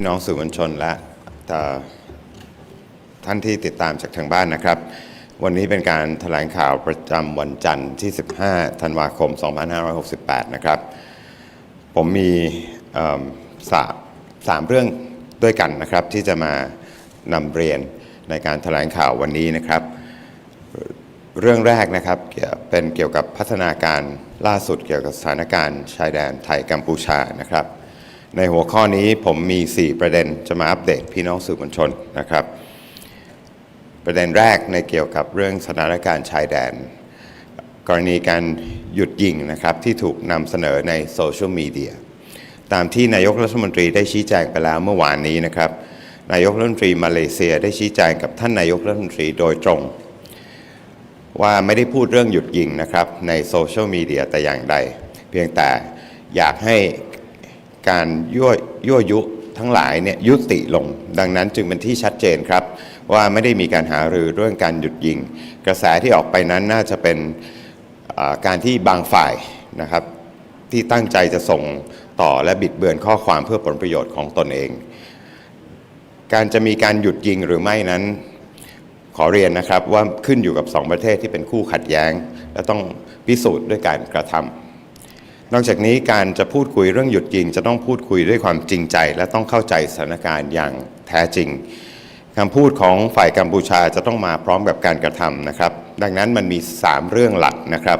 พี่น้องสื่อมวลชนและท่านที่ติดตามจากทางบ้านนะครับวันนี้เป็นการแถลงข่าวประจำวันจันทร์ที่15ธันวาคม2568นะครับผมมีสามเรื่องด้วยกันนะครับที่จะมานำเรียนในการแถลงข่าววันนี้นะครับเรื่องแรกนะครับเป็นเกี่ยวกับพัฒนาการล่าสุดเกี่ยวกับสถานการณ์ชายแดนไทยกัมพูชานะครับในหัวข้อนี้ผมมี4ประเด็นจะมาอัปเดตพี่น้องสื่อมวลชนนะครับประเด็นแรกในเกี่ยวกับเรื่องสถานการณ์ชายแดนกรณีการหยุดยิงนะครับที่ถูกนำเสนอในโซเชียลมีเดียตามที่นายกรัฐมนตรีได้ชี้แจงไปแล้วเมื่อวานนี้นะครับนายกรัฐมนตรีมาเลเซียได้ชี้แจงกับท่านนายกรัฐมนตรีโดยตรงว่าไม่ได้พูดเรื่องหยุดยิงนะครับในโซเชียลมีเดียแต่อย่างใดเพียงแต่อยากให้การยั่วยุทั้งหลายเนี่ยยุติลงดังนั้นจึงเป็นที่ชัดเจนครับว่าไม่ได้มีการหารือเรื่องการหยุดยิงกระแสที่ออกไปนั้นน่าจะเป็นการที่บางฝ่ายนะครับที่ตั้งใจจะส่งต่อและบิดเบือนข้อความเพื่อผลประโยชน์ของตนเองการจะมีการหยุดยิงหรือไม่นั้นขอเรียนนะครับว่าขึ้นอยู่กับ2ประเทศที่เป็นคู่ขัดแย้งและต้องพิสูจน์ด้วยการกระทำนอกจากนี้การจะพูดคุยเรื่องหยุดยิงจะต้องพูดคุยด้วยความจริงใจและต้องเข้าใจสถานการณ์อย่างแท้จริงคำพูดของฝ่ายกัมพูชาจะต้องมาพร้อมกับการกระทำนะครับดังนั้นมันมี3เรื่องหลักนะครับ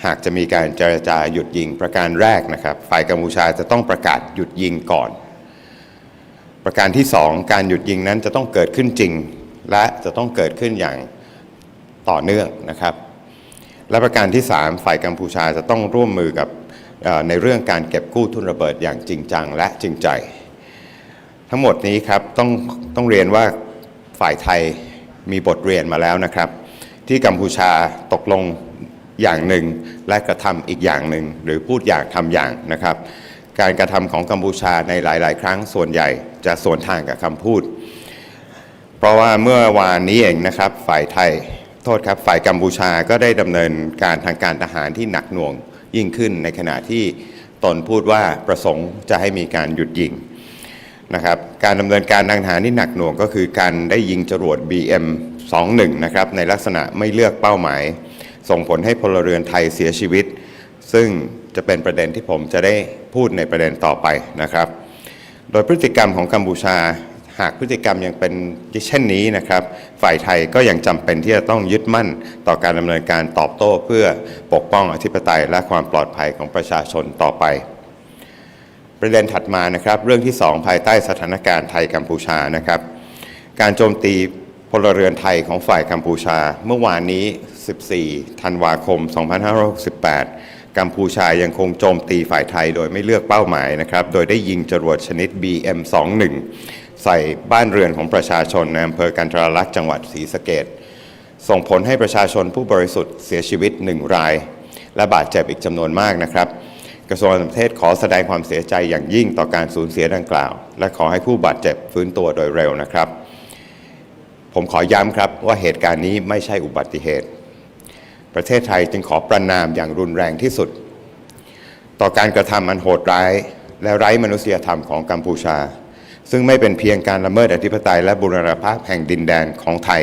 หากจะมีการเจรจาหยุดยิงประการแรกนะครับฝ่ายกัมพูชาจะต้องประกาศหยุดยิงก่อนประการที่2การหยุดยิงนั้นจะต้องเกิดขึ้นจริงและจะต้องเกิดขึ้นอย่างต่อเนื่องนะครับและประการที่3ฝ่ายกัมพูชาจะต้องร่วมมือกับในเรื่องการเก็บกู้ทุนระเบิดอย่างจริงจังและจริงใจทั้งหมดนี้ครับต้องเรียนว่าฝ่ายไทยมีบทเรียนมาแล้วนะครับที่กัมพูชาตกลงอย่างหนึ่งและกระทำอีกอย่างหนึ่งหรือพูดอย่างทำอย่างนะครับการกระทำของกัมพูชาในหลายๆครั้งส่วนใหญ่จะสวนทางกับคำพูดเพราะว่าเมื่อวานนี้เองนะครับฝ่ายไทยฝ่ายกัมพูชาก็ได้ดำเนินการทางการทหารที่หนักหน่วงยิ่งขึ้นในขณะที่ตนพูดว่าประสงค์จะให้มีการหยุดยิงนะครับการดำเนินการทางทหารที่หนักหน่วงก็คือการได้ยิงจรวด BM21 นะครับในลักษณะไม่เลือกเป้าหมายส่งผลให้พลเรือนไทยเสียชีวิตซึ่งจะเป็นประเด็นที่ผมจะได้พูดในประเด็นต่อไปนะครับโดยพฤติกรรมของกัมพูชาหากพฤติกรรมยังเป็นเช่นนี้นะครับฝ่ายไทยก็ยังจำเป็นที่จะต้องยึดมั่นต่อการดำเนินการตอบโต้เพื่อปกป้องอธิปไตยและความปลอดภัยของประชาชนต่อไปประเด็นถัดมานะครับเรื่องที่2ภายใต้สถานการณ์ไทยกัมพูชานะครับการโจมตีพลเรือนไทยของฝ่ายกัมพูชาเมื่อวานนี้14ธันวาคม2568กัมพูชายังคงโจมตีฝ่ายไทยโดยไม่เลือกเป้าหมายนะครับโดยได้ยิงจรวดชนิด BM21ใส่บ้านเรือนของประชาชนในอำเภอกันทรลักษณ์จังหวัดศรีสะเกษส่งผลให้ประชาชนผู้บริสุทธิ์เสียชีวิต1รายและบาดเจ็บอีกจำนวนมากนะครับกระทรวงต่างประเทศขอแสดงความเสียใจอย่างยิ่งต่อการสูญเสียดังกล่าวและขอให้ผู้บาดเจ็บฟื้นตัวโดยเร็วนะครับผมขอย้ำครับว่าเหตุการณ์นี้ไม่ใช่อุบัติเหตุประเทศไทยจึงขอประณามอย่างรุนแรงที่สุดต่อการกระทำอันโหดร้ายและไร้มนุษยธรรมของกัมพูชาซึ่งไม่เป็นเพียงการละเมิดอธิปไตยและบูรณภาพแห่งดินแดนของไทย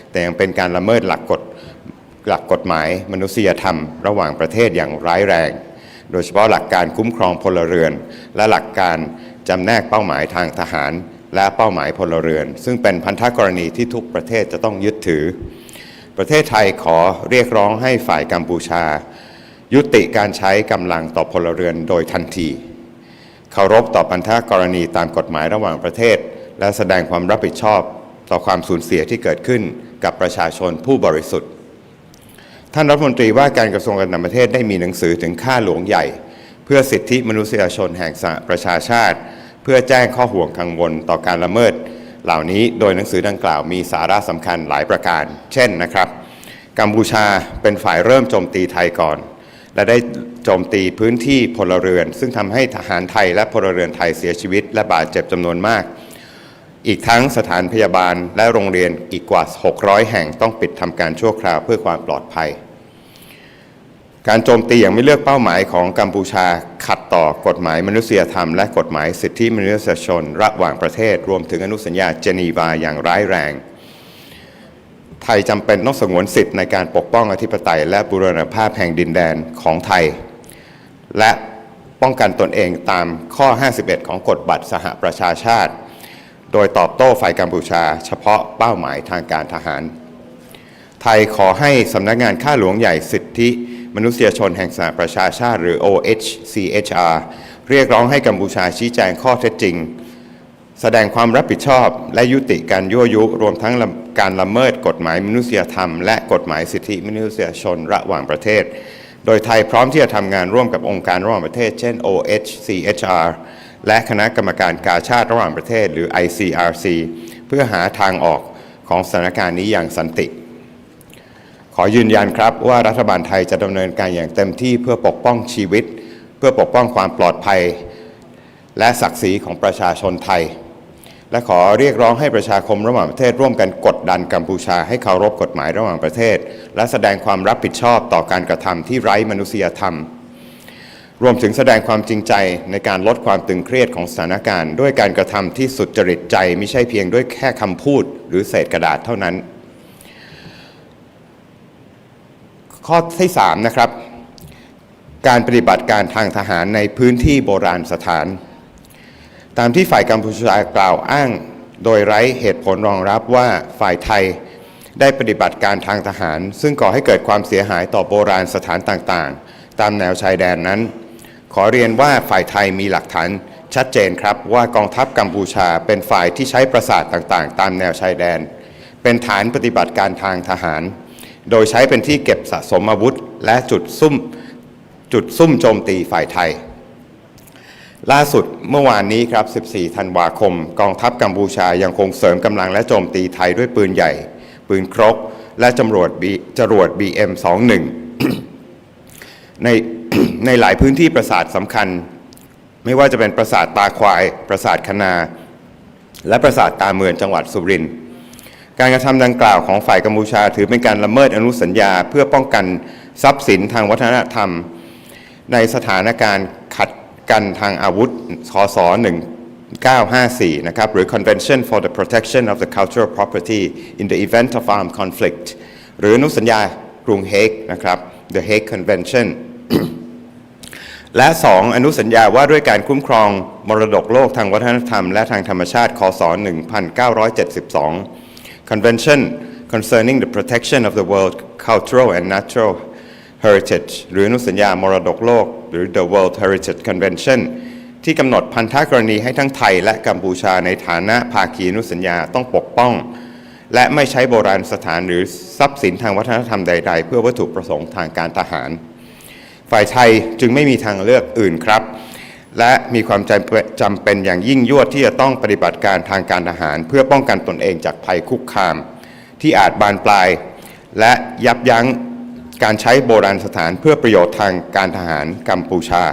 แต่ยังเป็นการละเมิดหลักกฎหมายมนุษยธรรมระหว่างประเทศอย่างร้ายแรงโดยเฉพาะหลักการคุ้มครองพลเรือนและหลักการจำแนกเป้าหมายทางทหารและเป้าหมายพลเรือนซึ่งเป็นพันธกรณีที่ทุกประเทศจะต้องยึดถือประเทศไทยขอเรียกร้องให้ฝ่ายกัมพูชายุติการใช้กำลังต่อพลเรือนโดยทันทีเคารพต่อพันธกรณีตามกฎหมายระหว่างประเทศและแสดงความรับผิดชอบต่อความสูญเสียที่เกิดขึ้นกับประชาชนผู้บริสุทธิ์ท่านรัฐมนตรีว่าการกระทรวงการต่างประเทศได้มีหนังสือถึงข้าหลวงใหญ่เพื่อสิทธิมนุษยชนแห่งสหประชาชาติเพื่อแจ้งข้อห่วงกังวลต่อการละเมิดเหล่านี้โดยหนังสือดังกล่าวมีสาระสำคัญหลายประการเช่นนะครับกัมพูชาเป็นฝ่ายเริ่มโจมตีไทยก่อนและได้โจมตีพื้นที่พลเรือนซึ่งทำให้ทหารไทยและพลเรือนไทยเสียชีวิตและบาดเจ็บจำนวนมากอีกทั้งสถานพยาบาลและโรงเรียนอีกกว่า600แห่งต้องปิดทำการชั่วคราวเพื่อความปลอดภัย การโจมตีอย่างไม่เลือกเป้าหมายของกัมพูชาขัดต่อกฎหมายมนุษยธรรมและกฎหมายสิทธิมนุษยชนระหว่างประเทศรวมถึงอนุสัญญาเจนีวาอย่างร้ายแรงไทยจำเป็นต้องสงวนสิทธิ์ในการปกป้องอธิปไตยและบูรณภาพแห่งดินแดนของไทยและป้องกันตนเองตามข้อ 51 ของกฎบัตรสหประชาชาติโดยตอบโต้ฝ่ายกัมพูชาเฉพาะเป้าหมายทางการทหารไทยขอให้สำนักงานข้าหลวงใหญ่สิทธิมนุษยชนแห่งสหประชาชาติหรือ Ch7HD เรียกร้องให้กัมพูชาชี้แจงข้อเท็จจริงแสดงความรับผิดชอบและยุติการยั่วยุรวมทั้งการละเมิดกฎหมายมนุษยธรรมและกฎหมายสิทธิมนุษยชนระหว่างประเทศโดยไทยพร้อมที่จะทำงานร่วมกับองค์การระหว่างประเทศเช่น Ch7HR และคณะกรรมการกาชาติระหว่างประเทศหรือ ICRC เพื่อหาทางออกของสถานการณ์นี้อย่างสันติขอยืนยันครับว่ารัฐบาลไทยจะดำเนินการอย่างเต็มที่เพื่อปกป้องชีวิตเพื่อปกป้องความปลอดภัยและศักดิ์ศรีของประชาชนไทยและขอเรียกร้องให้ประชาคมระหว่างประเทศร่วมกันกดดันกัมพูชาให้เคารพกฎหมายระหว่างประเทศและแสดงความรับผิดชอบต่อการกระทำที่ไร้มนุษยธรรมรวมถึงแสดงความจริงใจในการลดความตึงเครียดของสถานการณ์ด้วยการกระทำที่สุจริตใจไม่ใช่เพียงด้วยแค่คำพูดหรือเศษกระดาษเท่านั้นข้อที่3นะครับการปฏิบัติการทางทหารในพื้นที่โบราณสถานตามที่ฝ่ายกัมพูชากล่าวอ้างโดยไร้เหตุผลรองรับว่าฝ่ายไทยได้ปฏิบัติการทางทหารซึ่งก่อให้เกิดความเสียหายต่อโบราณสถานต่างๆตามแนวชายแดนนั้นขอเรียนว่าฝ่ายไทยมีหลักฐานชัดเจนครับว่ากองทัพกัมพูชาเป็นฝ่ายที่ใช้ปราสาทต่างๆตามแนวชายแดนเป็นฐานปฏิบัติการทางทหารโดยใช้เป็นที่เก็บสะสมอาวุธและจุดซุ่มโจมตีฝ่ายไทยล่าสุดเมื่อวานนี้ครับ 14 ธันวาคมกองทัพกัมพูชายังคงเสริมกำลังและโจมตีไทยด้วยปืนใหญ่ปืนครกและจรวด BM21 ในหลายพื้นที่ปราสาทสำคัญไม่ว่าจะเป็นปราสาทตาควายปราสาทคณาและปราสาทตาเมืองจังหวัดสุรินทร์การกระทำดังกล่าวของฝ่ายกัมพูชาถือเป็นการละเมิดอนุสัญญาเพื่อป้องกันทรัพย์สินทางวัฒนธรรมในสถานการณ์ขัดกันทางอาวุธคศ1954นะครับหรือ Convention for the Protection of the Cultural Property in the Event of Armed Conflict หรืออนุสัญญากรุงเฮกนะครับ The Hague Convention และ 2. อนุสัญญาว่าด้วยการคุ้มครองมรดกโลกทางวัฒนธรรมและทางธรรมชาติคศ1972 Convention concerning the protection of the world cultural and natural heritage หรืออนุสัญญามรดกโลกหรือ The World Heritage Convention ที่กำหนดพันธกรณีให้ทั้งไทยและกัมพูชาในฐานะภาคีอนุสัญญาต้องปกป้องและไม่ใช้โบราณสถานหรือทรัพย์สินทางวัฒนธรรมใดๆเพื่อวัตถุประสงค์ทางการทหารฝ่ายไทยจึงไม่มีทางเลือกอื่นครับและมีความจำเป็นอย่างยิ่งยวดที่จะต้องปฏิบัติการทางการทหารเพื่อป้องกันตนเองจากภัยคุกคามที่อาจบานปลายและยับยั้งการใช้โบราณสถานเพื่อประโยชน์ทางการทหารกัมพูชา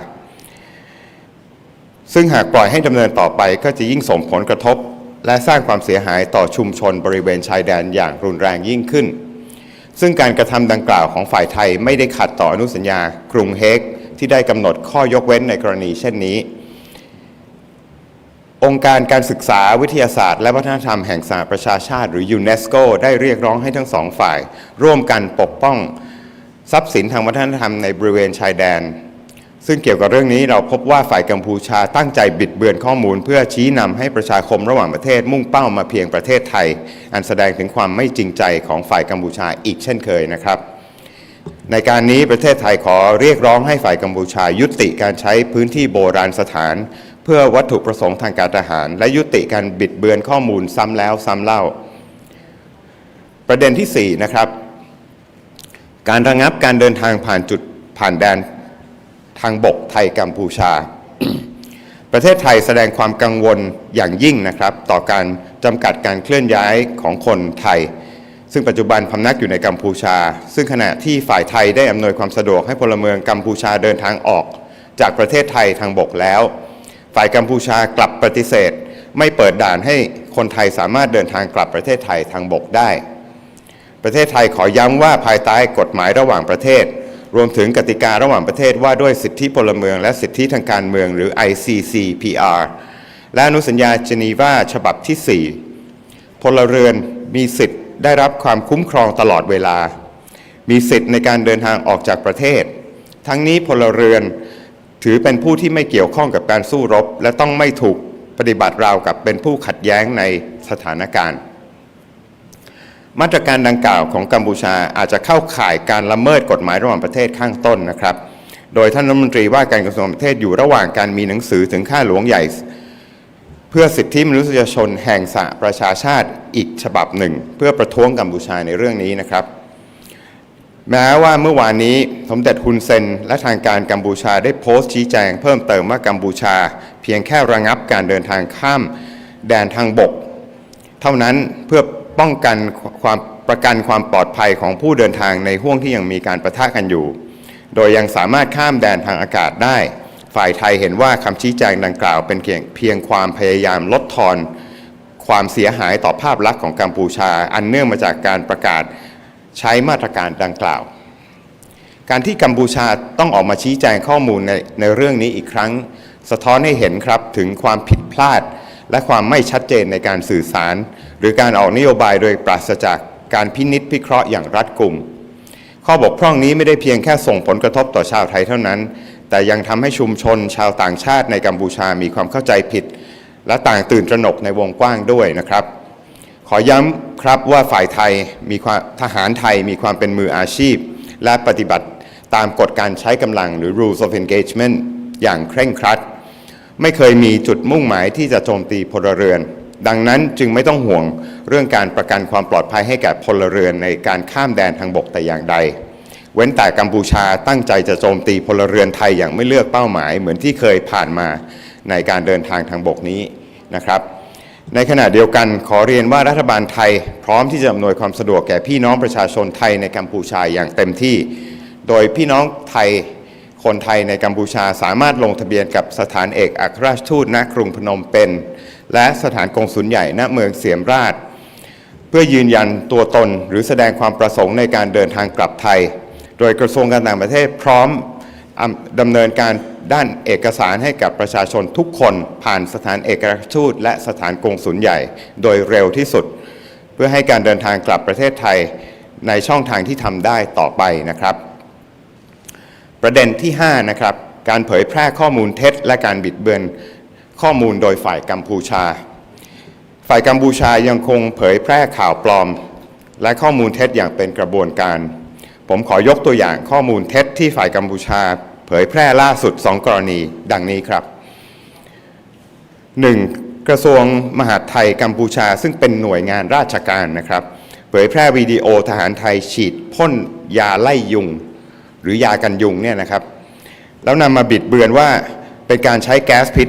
ซึ่งหากปล่อยให้ดำเนินต่อไปก็จะยิ่งส่งผลกระทบและสร้างความเสียหายต่อชุมชนบริเวณชายแดนอย่างรุนแรงยิ่งขึ้นซึ่งการกระทำดังกล่าวของฝ่ายไทยไม่ได้ขัดต่ออนุสัญญากรุงเฮกที่ได้กำหนดข้อยกเว้นในกรณีเช่นนี้องค์การการศึกษาวิทยาศาสตร์และวัฒนธรรมแห่งสหประชาชาติหรือยูเนสโกได้เรียกร้องให้ทั้งสองฝ่ายร่วมกันปกป้องทรัพย์สินทางวัฒนธรรมในบริเวณชายแดนซึ่งเกี่ยวกับเรื่องนี้เราพบว่าฝ่ายกัมพูชาตั้งใจบิดเบือนข้อมูลเพื่อชี้นำให้ประชาคมระหว่างประเทศมุ่งเป้ามาเพียงประเทศไทยอันแสดงถึงความไม่จริงใจของฝ่ายกัมพูชาอีกเช่นเคยนะครับในการนี้ประเทศไทยขอเรียกร้องให้ฝ่ายกัมพูชายุติการใช้พื้นที่โบราณสถานเพื่อวัตถุประสงค์ทางการทหารและยุติการบิดเบือนข้อมูลซ้ำแล้วซ้ำเล่าประเด็นที่4นะครับการระงับการเดินทางผ่านแดนทางบกไทยกัมพูชา ประเทศไทยแสดงความกังวลอย่างยิ่งนะครับต่อการจำกัดการเคลื่อนย้ายของคนไทยซึ่งปัจจุบันพำนักอยู่ในกัมพูชาซึ่งขณะที่ฝ่ายไทยได้อำนวยความสะดวกให้พลเมืองกัมพูชาเดินทางออกจากประเทศไทยทางบกแล้วฝ่ายกัมพูชากลับปฏิเสธไม่เปิดด่านให้คนไทยสามารถเดินทางกลับประเทศไทยทางบกได้ประเทศไทยขอย้ำว่าภายใต้กฎหมายระหว่างประเทศ รวมถึงกติการะหว่างประเทศว่าด้วยสิทธิพลเมืองและสิทธิทางการเมืองหรือ ICCPR และอนุสัญญาเจนีวาฉบับที่ 4 พลเรือนมีสิทธิ์ได้รับความคุ้มครองตลอดเวลามีสิทธิ์ในการเดินทางออกจากประเทศทั้งนี้พลเรือนถือเป็นผู้ที่ไม่เกี่ยวข้องกับการสู้รบและต้องไม่ถูกปฏิบัติราวกับเป็นผู้ขัดแย้งในสถานการณ์มาตรการดังกล่าวของกัมพูชาอาจจะเข้าข่ายการละเมิดกฎหมายระหว่างประเทศข้างต้นนะครับโดยท่านรัฐมนตรีว่าการกระทรวงต่างประเทศอยู่ระหว่างการมีหนังสือถึงข้าหลวงใหญ่เพื่อสิทธิมนุษยชนแห่งสหประชาชาติอีกฉบับหนึ่งเพื่อประท้วงกัมพูชาในเรื่องนี้นะครับแม้ว่าเมื่อวานนี้สมเด็จฮุนเซนและทางการกัมพูชาได้โพสต์ชี้แจงเพิ่มเติมว่ากัมพูชาเพียงแค่ระงับการเดินทางข้ามแดนทางบกเท่านั้นเพื่อป้องกันประกันความปลอดภัยของผู้เดินทางในห่วงที่ยังมีการปะทะกันอยู่โดยยังสามารถข้ามแดนทางอากาศได้ฝ่ายไทยเห็นว่าคำชี้แจงดังกล่าวเป็นเพียงความพยายามลดทอนความเสียหายต่อภาพลักษณ์ของกัมพูชาอันเนื่องมาจากการประกาศใช้มาตรการดังกล่าวการที่กัมพูชาต้องออกมาชี้แจงข้อมูลในเรื่องนี้อีกครั้งสะท้อนให้เห็นครับถึงความผิดพลาดและความไม่ชัดเจนในการสื่อสารหรือการออกนโยบายโดยปราศจากการพินิจพิเคราะห์อย่างรัดกุมข้อบกพร่องนี้ไม่ได้เพียงแค่ส่งผลกระทบต่อชาวไทยเท่านั้นแต่ยังทำให้ชุมชนชาวต่างชาติในกัมพูชามีความเข้าใจผิดและต่างตื่นตระหนกในวงกว้างด้วยนะครับขอย้ำครับว่าฝ่ายไทยทหารไทยมีความเป็นมืออาชีพและปฏิบัติตามกฎการใช้กำลังหรือ rules of engagement อย่างเคร่งครัดไม่เคยมีจุดมุ่งหมายที่จะโจมตีพลเรือนดังนั้นจึงไม่ต้องห่วงเรื่องการประกันความปลอดภัยให้แก่พลเรือนในการข้ามแดนทางบกแต่อย่างใดเว้นแต่กัมพูชาตั้งใจจะโจมตีพลเรือนไทยอย่างไม่เลือกเป้าหมายเหมือนที่เคยผ่านมาในการเดินทางทางบกนี้นะครับในขณะเดียวกันขอเรียนว่ารัฐบาลไทยพร้อมที่จะอำนวยความสะดวกแก่พี่น้องประชาชนไทยในกัมพูชาอย่างเต็มที่โดยพี่น้องไทยคนไทยในกัมพูชาสามารถลงทะเบียนกับสถานเอกอัครราชทูตณกรุงพนมเปญและสถานกงสุลใหญ่ณเมืองเสียมราชเพื่อยืนยันตัวตนหรือแสดงความประสงค์ในการเดินทางกลับไทยโดยกระทรวงการต่างประเทศพร้อมดำเนินการด้านเอกสารให้กับประชาชนทุกคนผ่านสถานเอกอัครราชทูตและสถานกงสุลใหญ่โดยเร็วที่สุดเพื่อให้การเดินทางกลับประเทศไทยในช่องทางที่ทำได้ต่อไปนะครับประเด็นที่ 5 นะครับการเผยแพร่ข้อมูลเท็จและการบิดเบือนข้อมูลโดยฝ่ายกัมพูชาฝ่ายกัมพูชายังคงเผยแพร่ข่าวปลอมและข้อมูลเท็จอย่างเป็นกระบวนการผมขอยกตัวอย่างข้อมูลเท็จที่ฝ่ายกัมพูชาเผยแพร่ล่าสุด2 กรณีดังนี้ครับ 1. กระทรวงมหาดไทยกัมพูชาซึ่งเป็นหน่วยงานราชการนะครับเผยแพร่วิดีโอทหารไทยฉีดพ่นยาไล่ยุงหรือยากันยุงเนี่ยนะครับแล้วนำมาบิดเบือนว่าเป็นการใช้แก๊สพิษ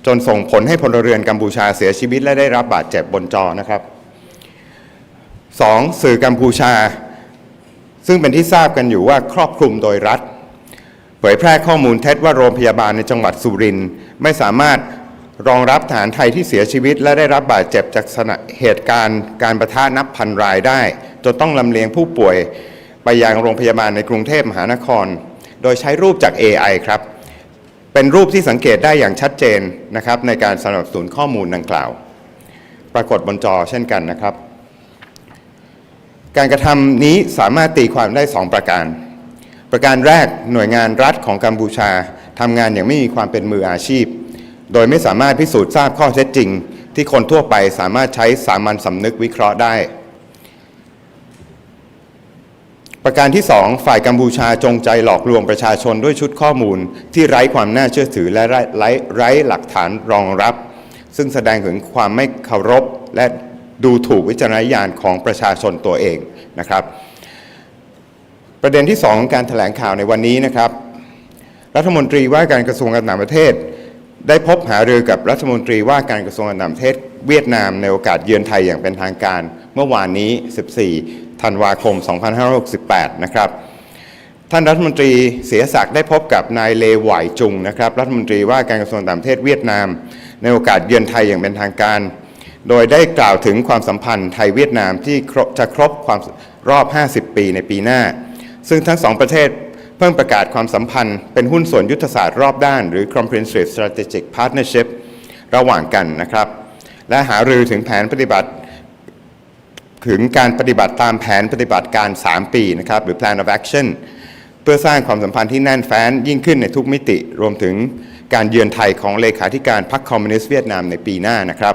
จนส่งผลให้พลเรือนกัมพูชาเสียชีวิตและได้รับบาดเจ็บบนจอนะครับ 2. สื่อกัมพูชาซึ่งเป็นที่ทราบกันอยู่ว่าครอบคลุมโดยรัฐเผยแพร่ข้อมูลเท็จว่าโรงพยาบาลในจังหวัดสุรินทร์ไม่สามารถรองรับทหารไทยที่เสียชีวิตและได้รับบาดเจ็บจากเหตุการณ์การปะทะนับพันรายได้จนต้องลำเลียงผู้ป่วยไปยังโรงพยาบาลในกรุงเทพมหานครโดยใช้รูปจาก AI ครับเป็นรูปที่สังเกตได้อย่างชัดเจนนะครับในการสนับสนุนข้อมูลดังกล่าวปรากฏบนจอเช่นกันนะครับการกระทำนี้สามารถตีความได้2 ประการแรกหน่วยงานรัฐของกัมพูชาทำงานอย่างไม่มีความเป็นมืออาชีพโดยไม่สามารถพิสูจน์ทราบข้อเท็จจริงที่คนทั่วไปสามารถใช้สามัญสำนึกวิเคราะห์ได้ประการที่ 2ฝ่ายกัมพูชาจงใจหลอกลวงประชาชนด้วยชุดข้อมูลที่ไร้ความน่าเชื่อถือและไร้หลักฐานรองรับซึ่งแสดงถึงความไม่เคารพและดูถูกวิจารณญาณของประชาชนตัวเองนะครับประเด็นที่ 2การแถลงข่าวในวันนี้นะครับรัฐมนตรีว่าการกระทรวงการต่างประเทศได้พบหารือกับรัฐมนตรีว่าการกระทรวงการต่างประเทศเวียดนามในโอกาสเยือนไทยอย่างเป็นทางการเมื่อวานนี้14 ธันวาคม 2568 นะครับท่านรัฐมนตรีเสียศักดิ์ได้พบกับนายเลหวายจุงนะครับรัฐมนตรีว่าการกระทรวงต่างประเทศเวียดนามในโอกาสเยือนไทยอย่างเป็นทางการโดยได้กล่าวถึงความสัมพันธ์ไทยเวียดนามที่จะครบความรอบ 50 ปีในปีหน้าซึ่งทั้ง2 ประเทศ เพิ่งประกาศความสัมพันธ์เป็นหุ้นส่วนยุทธศาสตร์รอบด้านหรือ Comprehensive Strategic Partnership ระหว่างกันนะครับและหารือถึงแผนปฏิบัติถึงการปฏิบัติตามแผนปฏิบัติการ3ปีนะครับหรือ Plan of Action เพื่อสร้างความสัมพันธ์ที่แน่นแฟ้นยิ่งขึ้นในทุกมิติรวมถึงการเยือนไทยของเลขาธิการพรรคคอมมิวนิสต์เวียดนามในปีหน้านะครับ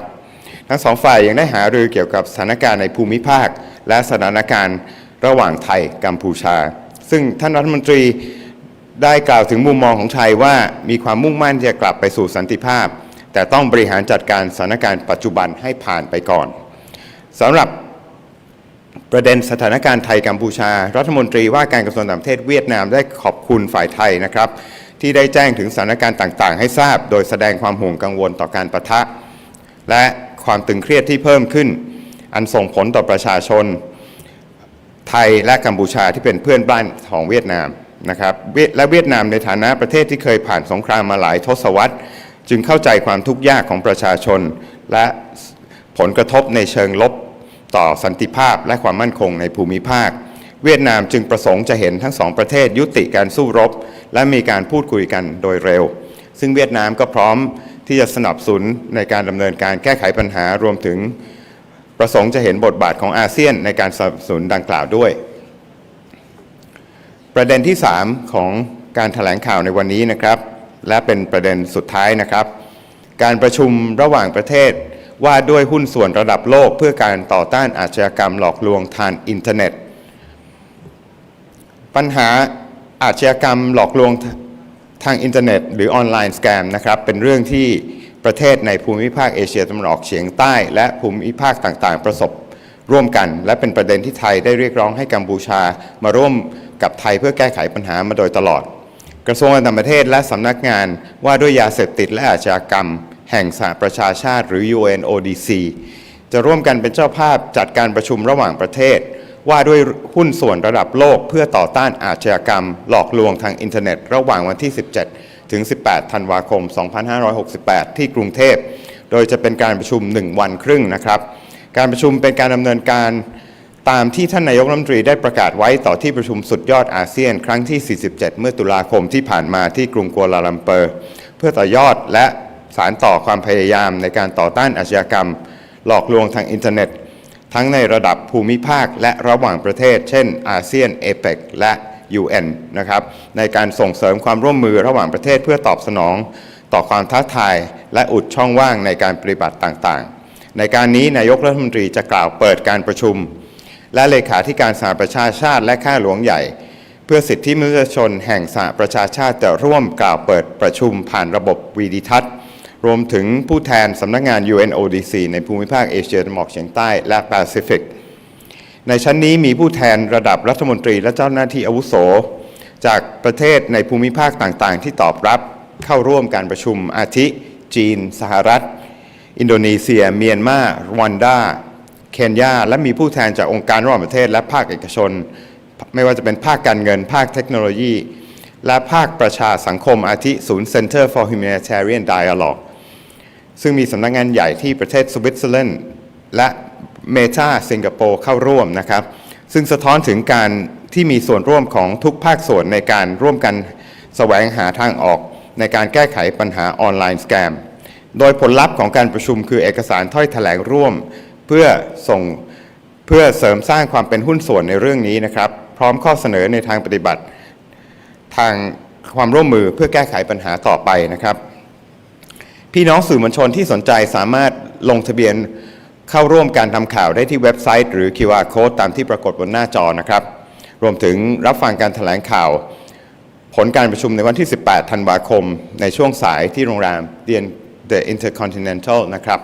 ทั้งสองฝ่ายยังได้หารือเกี่ยวกับสถานการณ์ในภูมิภาคและสถานการณ์ระหว่างไทยกัมพูชาซึ่งท่านรัฐมนตรีได้กล่าวถึงมุมมองของไทยว่ามีความมุ่งมั่นจะกลับไปสู่สันติภาพแต่ต้องบริหารจัดการสถานการณ์ปัจจุบันให้ผ่านไปก่อนสำหรับประเด็นสถานการณ์ไทยกัมพูชารัฐมนตรีว่าการกระทรวงต่างประเทศเวียดนามได้ขอบคุณฝ่ายไทยนะครับที่ได้แจ้งถึงสถานการณ์ต่างๆให้ทราบโดยแสดงความห่วงกังวลต่อการปะทะและความตึงเครียดที่เพิ่มขึ้นอันส่งผลต่อประชาชนไทยและกัมพูชาที่เป็นเพื่อนบ้านของเวียดนามนะครับและเวียดนามในฐานะประเทศที่เคยผ่านสงครามมาหลายทศวรรษจึงเข้าใจความทุกข์ยากของประชาชนและผลกระทบในเชิงลบต่อสันติภาพและความมั่นคงในภูมิภาคเวียดนามจึงประสงค์จะเห็นทั้งสองประเทศยุติการสู้รบและมีการพูดคุยกันโดยเร็วซึ่งเวียดนามก็พร้อมที่จะสนับสนุนในการดำเนินการแก้ไขปัญหารวมถึงประสงค์จะเห็นบทบาทของอาเซียนในการสนับสนุนดังกล่าวด้วยประเด็นที่3ของการแถลงข่าวในวันนี้นะครับและเป็นประเด็นสุดท้ายนะครับการประชุมระหว่างประเทศว่าด้วยหุ้นส่วนระดับโลกเพื่อการต่อต้านอาชญากรรมหลอกลวงทางอินเทอร์เน็ตปัญหาอาชญากรรมหลอกลวงทางอินเทอร์เน็ตหรือออนไลน์สแกมนะครับเป็นเรื่องที่ประเทศในภูมิภาคเอเชียตะวันออกเฉียงใต้และภูมิภาคต่างๆประสบร่วมกันและเป็นประเด็นที่ไทยได้เรียกร้องให้กัมพูชามาร่วมกับไทยเพื่อแก้ไขปัญหามาโดยตลอดกระทรวงการต่างประเทศและสำนักงานว่าด้วยยาเสพติดและอาชญากรรมแห่งสหประชาชาติหรือ UNODC จะร่วมกันเป็นเจ้าภาพจัดการประชุมระหว่างประเทศว่าด้วยหุ้นส่วนระดับโลกเพื่อต่อต้านอาชญากรรมหลอกลวงทางอินเทอร์เน็ตระหว่างวันที่17ถึง18ธันวาคม2568ที่กรุงเทพโดยจะเป็นการประชุม1วันครึ่งนะครับการประชุมเป็นการดำเนินการตามที่ท่านนายกรัฐมนตรีได้ประกาศไว้ต่อที่ประชุมสุดยอดอาเซียนครั้งที่47เมื่อตุลาคมที่ผ่านมาที่กรุงกัวลาลัมเปอร์เพื่อต่อยอดและสานต่อความพยายามในการต่อต้านอาชญากรรมหลอกลวงทางอินเทอร์เน็ตทั้งในระดับภูมิภาคและระหว่างประเทศเช่นอาเซียน APEC และ UN นะครับในการส่งเสริมความร่วมมือระหว่างประเทศเพื่อตอบสนองต่อความท้าทายและอุดช่องว่างในการปฏิบัติต่างๆในการนี้นายกรัฐมนตรีจะกล่าวเปิดการประชุมและเลขาธิการสหประชาชาติและข้าหลวงใหญ่เพื่อสิทธิมนุษยชนแห่งสหประชาชาติจะร่วมกล่าวเปิดประชุมผ่านระบบวีดิทัศน์รวมถึงผู้แทนสำนักงาน UNODC ในภูมิภาคเอเชียตะวันออกเฉียงใต้และแปซิฟิกในชั้นนี้มีผู้แทนระดับรัฐมนตรีและเจ้าหน้าที่อาวุโสจากประเทศในภูมิภาคต่างๆที่ตอบรับเข้าร่วมการประชุมอาทิจีนสหรัฐอินโดนีเซียเมียนมารวันดาเคนยาและมีผู้แทนจากองค์การระหว่างประเทศและภาคเอกชนไม่ว่าจะเป็นภาคการเงินภาคเทคโนโลยีและภาคประชาสังคมอาทิศูนย์ Center for Humanitarian Dialogue ซึ่งมีสำนักงานใหญ่ที่ประเทศสวิตเซอร์แลนด์และเมทาสิงคโปร์เข้าร่วมนะครับซึ่งสะท้อนถึงการที่มีส่วนร่วมของทุกภาคส่วนในการร่วมกันแสวงหาทางออกในการแก้ไขปัญหาออนไลน์สแกมโดยผลลัพธ์ของการประชุมคือเอกสารถ้อยแถลงร่วมเพื่อเสริมสร้างความเป็นหุ้นส่วนในเรื่องนี้นะครับพร้อมข้อเสนอในทางปฏิบัติทางความร่วมมือเพื่อแก้ไขปัญหาต่อไปนะครับพี่น้องสื่อมวลชนที่สนใจสามารถลงทะเบียนเข้าร่วมการทำข่าวได้ที่เว็บไซต์หรือ QR Code ตามที่ปรากฏบนหน้าจอนะครับรวมถึงรับฟังการแถลงข่าวผลการประชุมในวันที่18ธันวาคมในช่วงสายที่โรงแรม The Intercontinental นะครับ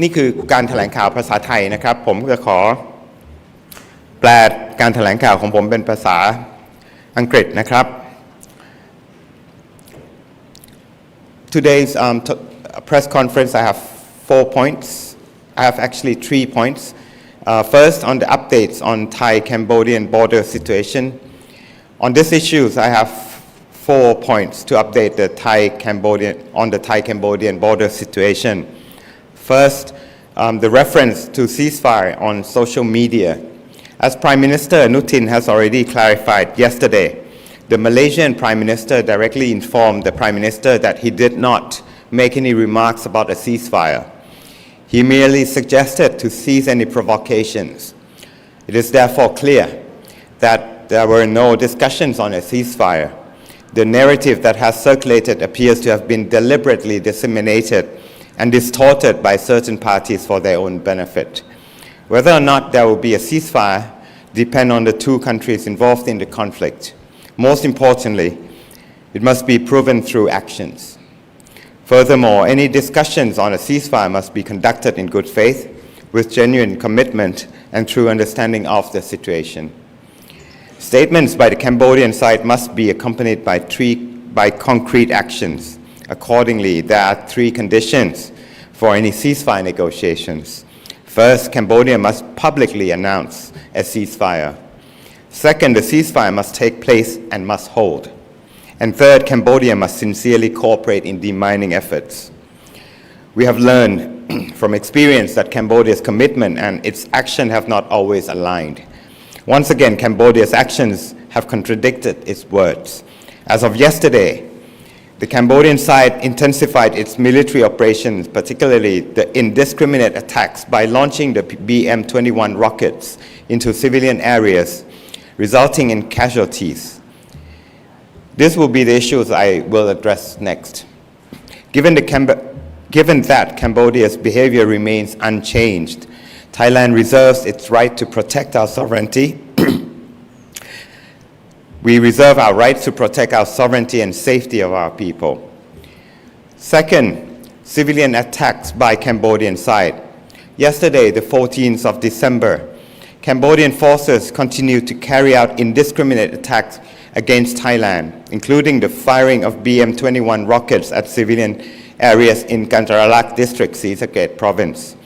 นี่คือการแถลงข่าวภาษาไทยนะครับผมจะขอแปลการแถลงข่าวของผมเป็นภาษาอังกฤษนะครับ Today's press conference I have 4 points. I have actually 3 points. First, on the updates on Thai-Cambodian border situation. On these issues, I have 4 points to update the Thai-Cambodian border situation. First, the reference to ceasefire on social media. As Prime Minister Anutin has already clarified yesterday, the Malaysian Prime Minister directly informed the Prime Minister that he did not make any remarks about a ceasefire. He merely suggested to cease any provocations. It is therefore clear that there were no discussions on a ceasefire. The narrative that has circulated appears to have been deliberately disseminated and distorted by certain parties for their own benefit. Whether or not there will be a ceasefire depends on the two countries involved in the conflict. Most importantly, it must be proven through actions. Furthermore, any discussions on a ceasefire must be conducted in good faith, with genuine commitment and true understanding of the situation. Statements by the Cambodian side must be accompanied by concrete actions. Accordingly, there are 3 conditions for any ceasefire negotiations. First, Cambodia must publicly announce a ceasefire. Second, the ceasefire must take place and must hold. And third, Cambodia must sincerely cooperate in demining efforts. We have learned from experience that Cambodia's commitment and its action have not always aligned. Once again, Cambodia's actions have contradicted its words. As of yesterday, the Cambodian side intensified its military operations, particularly the indiscriminate attacks by launching the BM-21 rockets into civilian areas, resulting in casualties. This will be the issues I will address next. Given that Cambodia's behavior remains unchanged, Thailand reserves its right to protect our sovereignty. We reserve our right to protect our sovereignty and safety of our people. Second, civilian attacks by Cambodian side. Yesterday, the 14th of December, Cambodian forces continued to carry out indiscriminate attacks against Thailand, including the firing of BM-21 rockets at civilian areas in Kantaralak district, Ceasefire province.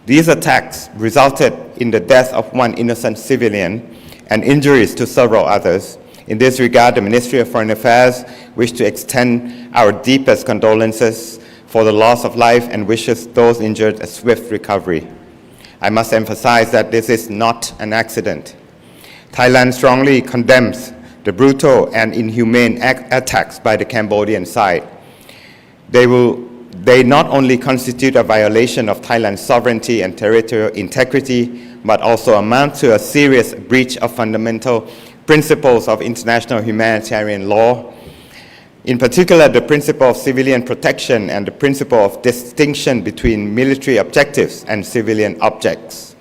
These attacks resulted in the death of 1 innocent civilian and injuries to several others. In this regard, the Ministry of Foreign Affairs wishes to extend our deepest condolences for the loss of life and wishes those injured a swift recovery. I must emphasize that this is not an accident. Thailand strongly condemns the brutal and inhumane attacks by the Cambodian side. They not only constitute a violation of Thailand's sovereignty and territorial integrity, but also amount to a serious breach of fundamental principles of international humanitarian law, in particular the principle of civilian protection and the principle of distinction between military objectives and civilian objects,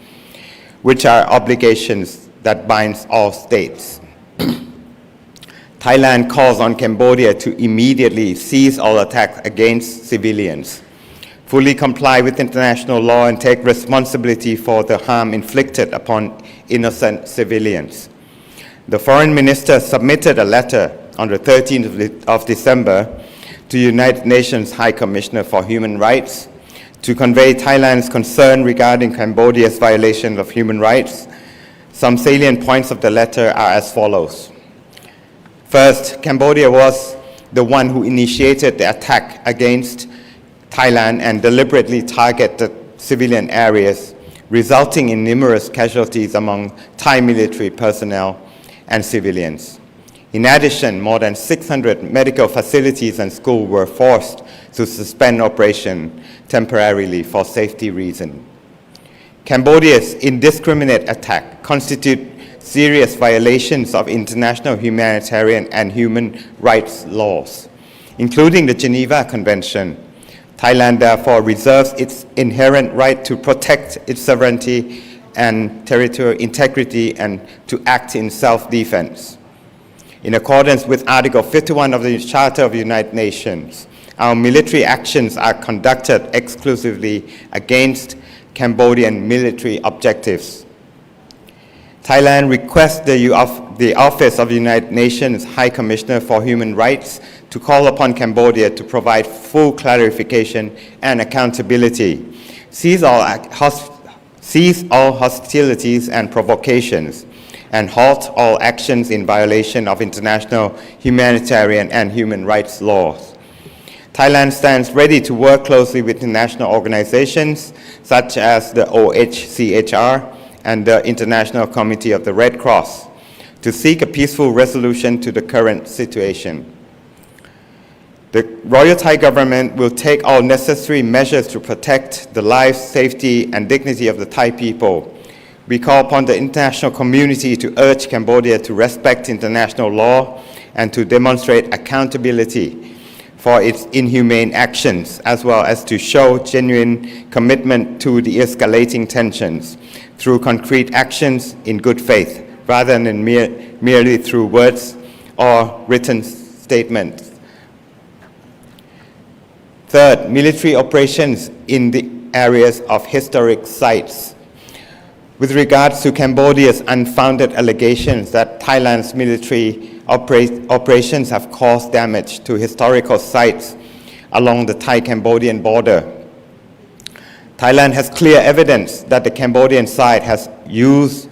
which are obligations that bind all states. Thailand calls on Cambodia to immediately cease all attacks against civilians, fully comply with international law and take responsibility for the harm inflicted upon innocent civilians. The Foreign Minister submitted a letter on the 13th of December to United Nations High Commissioner for Human Rights to convey Thailand's concern regarding Cambodia's violation of human rights. Some salient points of the letter are as follows. First, Cambodia was the one who initiated the attack against Thailand and deliberately targeted civilian areas, resulting in numerous casualties among Thai military personnel and civilians. In addition, more than 600 medical facilities and schools were forced to suspend operation temporarily for safety reasons. Cambodia's indiscriminate attack constitutes serious violations of international humanitarian and human rights laws, including the Geneva Convention. Thailand therefore reserves its inherent right to protect its sovereignty and territorial integrity and to act in self-defense. In accordance with Article 51 of the Charter of the United Nations, our military actions are conducted exclusively against Cambodian military objectives. Thailand requests the Office of the United Nations High Commissioner for Human Rights to call upon Cambodia to provide full clarification and accountability, cease all hostilities and provocations, and halt all actions in violation of international humanitarian and human rights laws. Thailand stands ready to work closely with international organizations such as the OHCHR and the International Committee of the Red Cross to seek a peaceful resolution to the current situation. The Royal Thai government will take all necessary measures to protect the life, safety, and dignity of the Thai people. We call upon the international community to urge Cambodia to respect international law and to demonstrate accountability for its inhumane actions, as well as to show genuine commitment to de-escalating tensions through concrete actions in good faith, rather than merely through words or written statements. Third, military operations in the areas of historic sites. With regards to Cambodia's unfounded allegations that Thailand's military operations have caused damage to historical sites along the Thai-Cambodian border, Thailand has clear evidence that the Cambodian side has used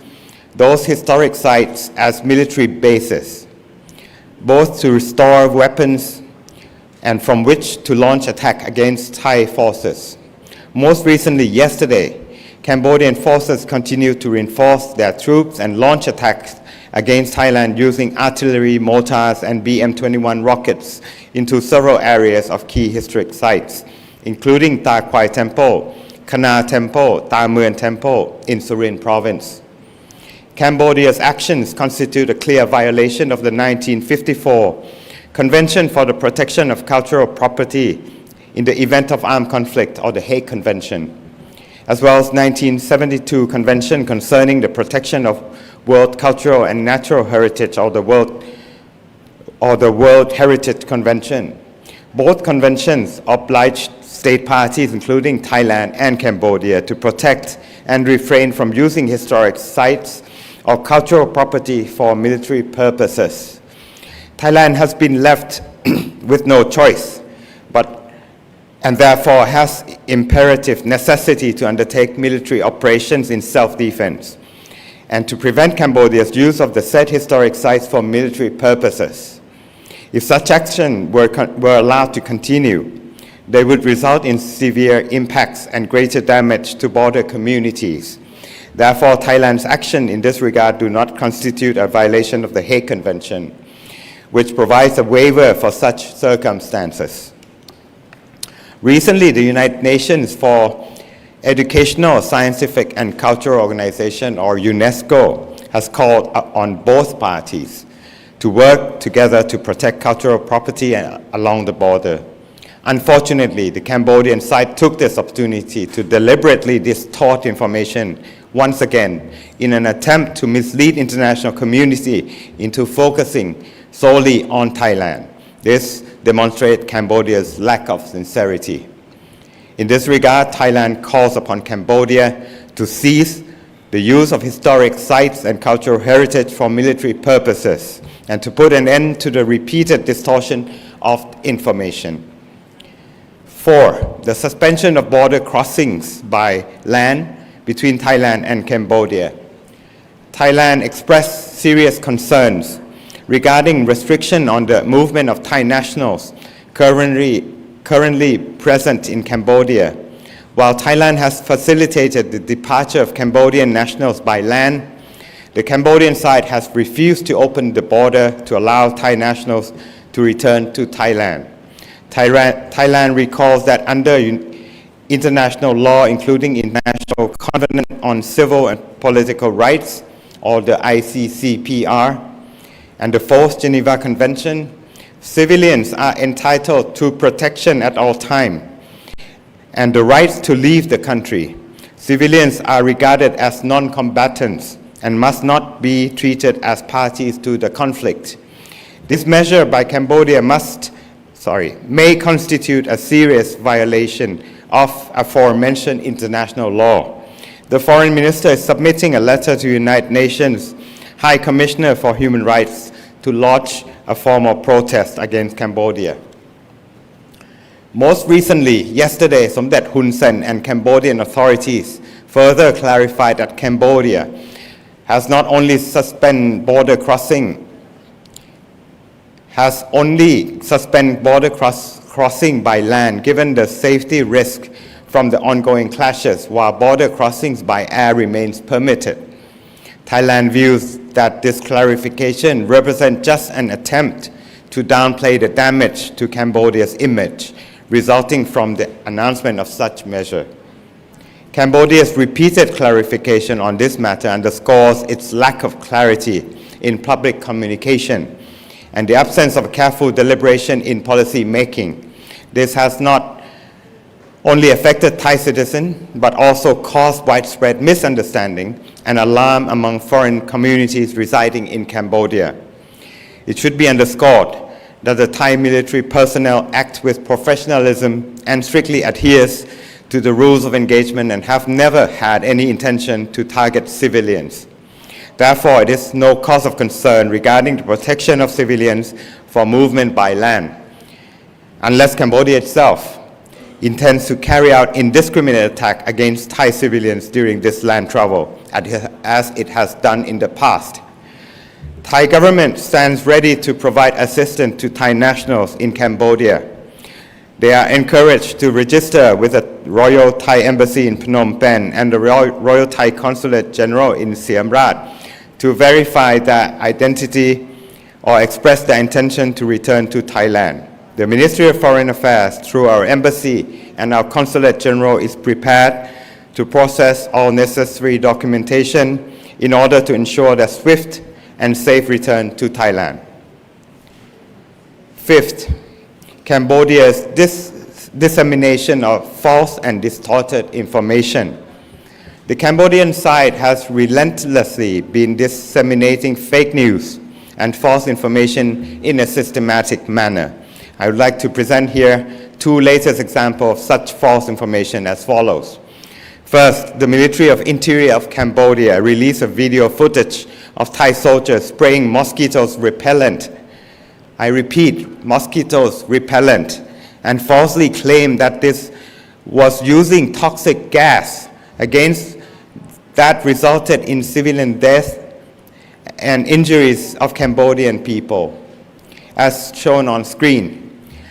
those historic sites as military bases, both to restore weapons and from which to launch attack against Thai forces. Most recently, yesterday, Cambodian forces continued to reinforce their troops and launch attacks against Thailand using artillery, mortars, and BM-21 rockets into several areas of key historic sites, including Ta Kwai Temple, Kana Temple, Ta Muean Temple in Surin Province. Cambodia's actions constitute a clear violation of the 1954 Convention for the Protection of Cultural Property in the Event of Armed Conflict, or the Hague Convention, as well as 1972 Convention concerning the protection of World Cultural and Natural Heritage, or the World Heritage Convention. Both conventions obliged state parties, including Thailand and Cambodia, to protect and refrain from using historic sites or cultural property for military purposes. Thailand has been left with no choice, and therefore has imperative necessity to undertake military operations in self-defense and to prevent Cambodia's use of the said historic sites for military purposes. If such action were allowed to continue, they would result in severe impacts and greater damage to border communities. Therefore, Thailand's action in this regard do not constitute a violation of the Hague Convention, which provides a waiver for such circumstances. Recently, the United Nations for Educational, Scientific and Cultural Organization, or UNESCO, has called on both parties to work together to protect cultural property along the border. Unfortunately, the Cambodian side took this opportunity to deliberately distort information once again in an attempt to mislead international community into focusing solely on Thailand. This demonstrates Cambodia's lack of sincerity. In this regard, Thailand calls upon Cambodia to cease the use of historic sites and cultural heritage for military purposes and to put an end to the repeated distortion of information. 4. The suspension of border crossings by land between Thailand and Cambodia. Thailand expressed serious concerns regarding restriction on the movement of Thai nationals currently present in Cambodia. While Thailand has facilitated the departure of Cambodian nationals by land, the Cambodian side has refused to open the border to allow Thai nationals to return to Thailand. Thailand recalls that under international law, including International Covenant on Civil and Political Rights, or the ICCPR, and the Fourth Geneva Convention, civilians are entitled to protection at all times and the rights to leave the country. Civilians are regarded as non-combatants and must not be treated as parties to the conflict. This measure by Cambodia may constitute a serious violation of aforementioned international law. The Foreign Minister is submitting a letter to United Nations High Commissioner for Human Rights to lodge a formal protest against Cambodia. Most recently, yesterday, Somdet Hun Sen and Cambodian authorities further clarified that Cambodia has not only suspended border crossing by land given the safety risk from the ongoing clashes, while border crossings by air remains permitted. Thailand views that this clarification represents just an attempt to downplay the damage to Cambodia's image resulting from the announcement of such measure. Cambodia's repeated clarification on this matter underscores its lack of clarity in public communication and the absence of careful deliberation in policy making. This has not only affected Thai citizens, but also caused widespread misunderstanding and alarm among foreign communities residing in Cambodia. It should be underscored that the Thai military personnel act with professionalism and strictly adheres to the rules of engagement and have never had any intention to target civilians. Therefore, it is no cause of concern regarding the protection of civilians for movement by land, unless Cambodia itself intends to carry out indiscriminate attack against Thai civilians during this land travel, as it has done in the past. Thai government stands ready to provide assistance to Thai nationals in Cambodia. They are encouraged to register with the Royal Thai Embassy in Phnom Penh and the Royal Thai Consulate General in Siem Reap to verify their identity or express their intention to return to Thailand. The Ministry of Foreign Affairs, through our embassy and our Consulate General, is prepared to process all necessary documentation in order to ensure their swift and safe return to Thailand. Fifth, Cambodia's dissemination of false and distorted information. The Cambodian side has relentlessly been disseminating fake news and false information in a systematic manner. I would like to present here two latest examples of such false information as follows. First, the Ministry of Interior of Cambodia released a video footage of Thai soldiers spraying mosquitoes repellent. I repeat, mosquitoes repellent, and falsely claimed that this was using toxic gas against that resulted in civilian deaths and injuries of Cambodian people, as shown on screen.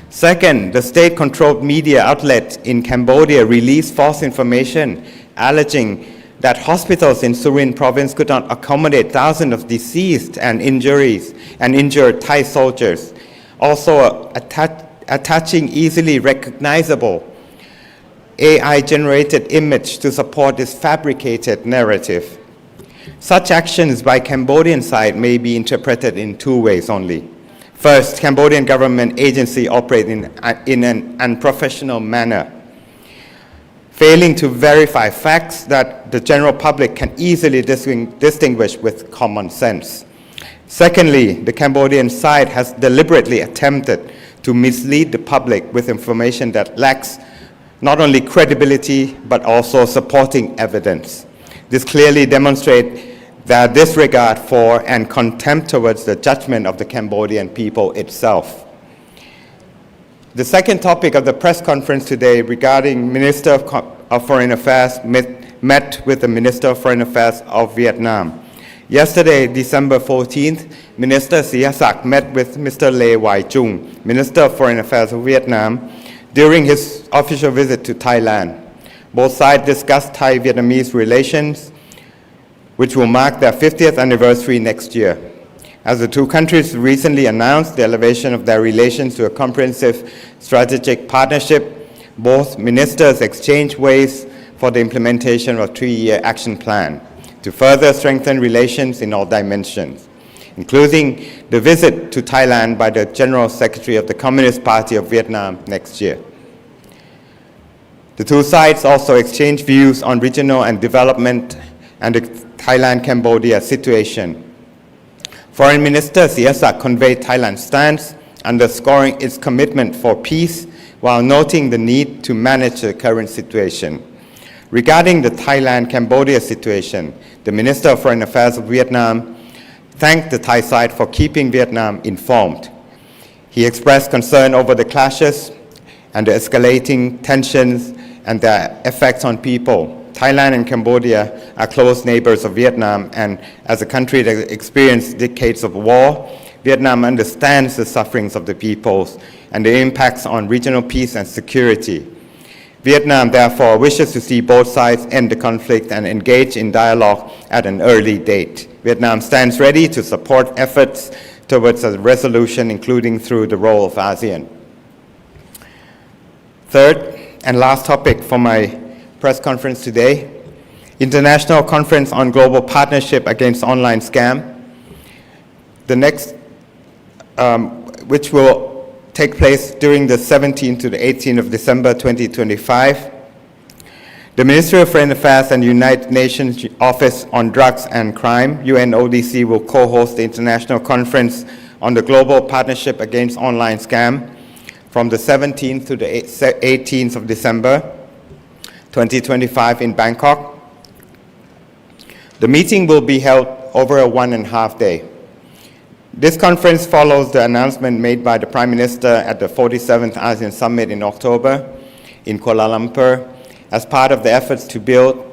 Second, the state-controlled media outlet in Cambodia released false information alleging that hospitals in Surin province could not accommodate thousands of deceased and injured Thai soldiers, also attaching easily recognizable AI-generated image to support this fabricated narrative. Such actions by Cambodian side may be interpreted in two ways only. First, Cambodian government agency operate in an unprofessional manner, failing to verify facts that the general public can easily distinguish with common sense. Secondly, the Cambodian side has deliberately attempted to mislead the public with information that lacks not only credibility but also supporting evidence. This clearly demonstrates their disregard for and contempt towards the judgment of the Cambodian people itself. The second topic of the press conference today regarding Minister of Foreign Affairs met with the Minister of Foreign Affairs of Vietnam. Yesterday, December 14th, Minister Sihasak met with Mr. Lê Hoài Trung, Minister of Foreign Affairs of Vietnam, during his official visit to Thailand. Both sides discussed Thai-Vietnamese relations, which will mark their 50th anniversary next year. As the two countries recently announced the elevation of their relations to a comprehensive strategic partnership, both ministers exchanged ways for the implementation of a 3-year action plan to further strengthen relations in all dimensions, including the visit to Thailand by the General Secretary of the Communist Party of Vietnam next year. The two sides also exchanged views on regional and development and the Thailand-Cambodia situation. Foreign Minister Sihasak conveyed Thailand's stance, underscoring its commitment for peace while noting the need to manage the current situation. Regarding the Thailand-Cambodia situation, the Minister of Foreign Affairs of Vietnam thanked the Thai side for keeping Vietnam informed. He expressed concern over the clashes and the escalating tensions and their effects on people. Thailand and Cambodia are close neighbors of Vietnam, and as a country that experienced decades of war, Vietnam understands the sufferings of the peoples and the impacts on regional peace and security. Vietnam, therefore, wishes to see both sides end the conflict and engage in dialogue at an early date. Vietnam stands ready to support efforts towards a resolution, including through the role of ASEAN. Third and last topic for my press conference today, International Conference on Global Partnership Against Online Scam. The next, which will take place during the 17th to the 18th of December 2025. The Ministry of Foreign Affairs and United Nations Office on Drugs and Crime, UNODC, will co-host the International Conference on the Global Partnership Against Online Scam from the 17th to the 18th of December 2025 in Bangkok. The meeting will be held over a 1.5 day. This conference follows the announcement made by the Prime Minister at the 47th ASEAN Summit in October in Kuala Lumpur as part of the efforts to build